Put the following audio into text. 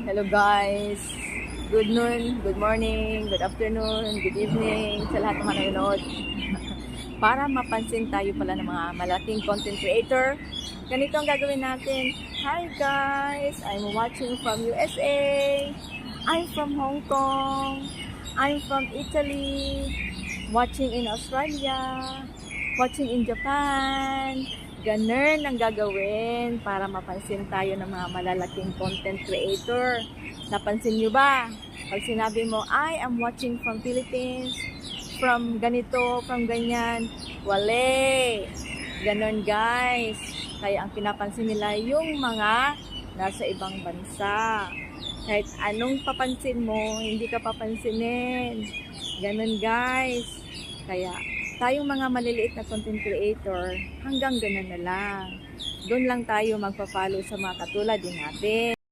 Hello guys! Good noon, good morning, good afternoon, good evening sa lahat ng mga nanonood. Para mapansin tayo pala ng mga malaking content creator, ganito ang gagawin natin. Hi guys! I'm watching from USA. I'm from Hong Kong. I'm from Italy. Watching in Australia. Watching in Japan. Ganun ang gagawin para mapansin tayo ng mga malalaking content creator. Napansin nyo ba? Pag sinabi mo, I am watching from Philippines, from ganito, from ganyan, wale. Ganun guys. Kaya ang pinapansin nila yung mga nasa ibang bansa. Kahit anong papansin mo, hindi ka papansinin. Ganun guys. Kaya tayong mga maliliit na content creator, hanggang ganun na lang. Doon lang tayo magpa-follow sa mga katulad din natin.